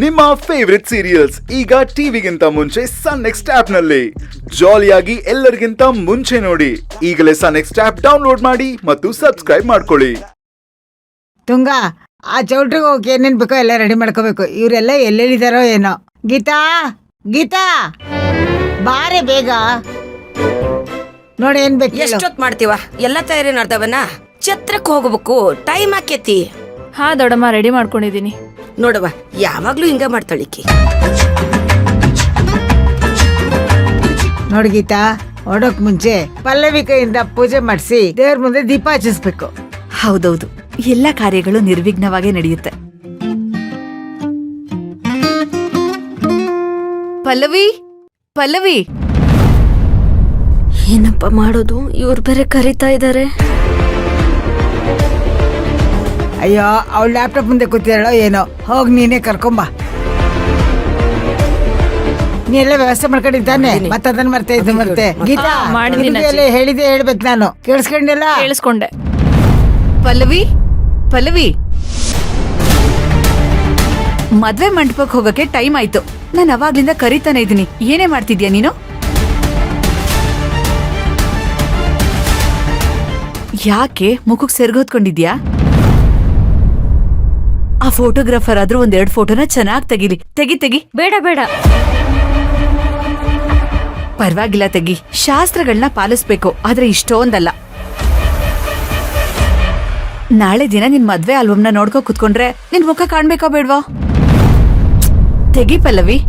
ನಿಮ್ಮ favourite serials ಈಗ ಟಿವಿಗಿಂತ ಮುಂಚೆ ಸನ್ ನೆಕ್ಸ್ಟ್ ಆಪ್ ನಲ್ಲಿ ಜಾಲಿಯಾಗಿ ಎಲ್ಲರಿಗಿಂತ ಮುಂಚೆ ನೋಡಿ. ಈಗಲೇ ಸನ್ ನೆಕ್ಸ್ಟ್ ಆಪ್ ಡೌನ್ಲೋಡ್ ಮಾಡಿ ಮತ್ತು ಸಬ್ಸ್ಕ್ರೈಬ್ ಮಾಡ್ಕೊಳ್ಳಿ. ತುಂಗ, ಆ ಚೌಟ್ರಿಗೆ ಹೋಗಿ ಏನೇನ್ ಬೇಕೋ ಎಲ್ಲ ರೆಡಿ ಮಾಡ್ಕೋಬೇಕು. ಇವರೆಲ್ಲ ಎಲ್ಲೆಲ್ಲಿದಾರೋ ಏನೋ. ಗೀತಾ, ಗೀತಾ ಬಾರೆ ಬೇಗ ನೋಡಿ ಏನ್ ಬೇಕು. ಎಷ್ಟೊತ್ ಮಾಡ್ತೀವ? ಎಲ್ಲ ತಯಾರಿ ನಡ್ದವನ ಛತ್ರಕ್ ಹೋಗ್ಬೇಕು, ಟೈಮ್ ಆಕೇತಿ. ಹಾ ದೊಡ್ಡಮ್ಮ, ರೆಡಿ ಮಾಡ್ಕೊಂಡಿದೀನಿ. ನೋಡವ, ಯಾವಾಗ್ಲೂ ಹಿಂಗ ಮಾಡ್ತಾಳಿಕಿ. ನೋಡಿ ಗೀತಾ, ಹೊಡೋಕ್ ಮುಂಚೆ ಪಲ್ಲವಿ ಕೈಯಿಂದ ಪೂಜೆ ಮಾಡಿಸಿ ದೇವ್ರ ಮುಂದೆ ದೀಪ ಹಚ್ಚಿಸ್ಬೇಕು. ಹೌದೌದು, ಎಲ್ಲ ಕಾರ್ಯಗಳು ನಿರ್ವಿಘ್ನವಾಗಿ ನಡೆಯುತ್ತೆ. ಪಲ್ಲವಿ, ಪಲ್ಲವಿ, ಏನಪ್ಪ ಮಾಡೋದು? ಇವ್ರು ಬೇರೆ ಕರೀತಾ ಇದಾರೆ. ಅಯ್ಯೋ, ಅವಳು ಲ್ಯಾಪ್ಟಾಪ್ ಮುಂದೆ ಕೂತಿದ್ದಾಳೋ ಏನೋ. ಹೋಗ್ ನೀನೇ ಕರ್ಕೊಂಬ. ನೀ ಎಲ್ಲ ವ್ಯವಸ್ಥೆ ಮಾಡ್ಕೊಂಡಿದ್ದಾನೆ. ಮತ್ತೆ ಅದನ್ನ ಮರ್ತೆ ಇದು ಮರ್ತೆ. ಗೀತಾ, ಎಲ್ಲ ಹೇಳಿದೆ ಹೇಳ್ಬೇಕು ನಾನು. ಕೇಳಿಸ್ಕೊಂಡಿಲ್ಲ? ಕೇಳಿಸ್ಕೊಂಡೆ. ಪಲ್ಲವಿ, ಪಲ್ಲವಿ, ಮದ್ವೆ ಮಂಟಪಕ್ಕೆ ಹೋಗಕ್ಕೆ ಟೈಮ್ ಆಯ್ತು. ನಾನು ಅವಾಗ್ಲಿಂದ ಕರೀತಾನೆ ಇದೀನಿ. ಏನೇ ಮಾಡ್ತಿದ್ಯಾ ನೀನು? ಯಾಕೆ ಮುಖಕ್ಕೆ ಸೆರ್ಗೋದ್ಕೊಂಡಿದ್ಯಾ? ಆ ಫೋಟೋಗ್ರಾಫರ್ ಆದ್ರೂ 1-2 ಫೋಟೋನ ಚೆನ್ನಾಗ್ ತೆಗಿಲಿ. ತೆಗಿ ತೆಗಿ. ಬೇಡ ಬೇಡ, ಪರವಾಗಿಲ್ಲ, ತೆಗಿ. ಶಾಸ್ತ್ರಗಳನ್ನ ಪಾಲಿಸ್ಬೇಕು, ಆದ್ರೆ ಇಷ್ಟೊಂದಲ್ಲ. ನಾಳೆ ದಿನ ನಿನ್ ಮದ್ವೆ ಆಲ್ಬಮ್ನ ನೋಡ್ಕೋ ಕುತ್ಕೊಂಡ್ರೆ ನಿನ್ ಮುಖ ಕಾಣ್ಬೇಕೋ ಬೇಡ್ವೋ? ತೆಗಿ ಪಲ್ಲವಿ.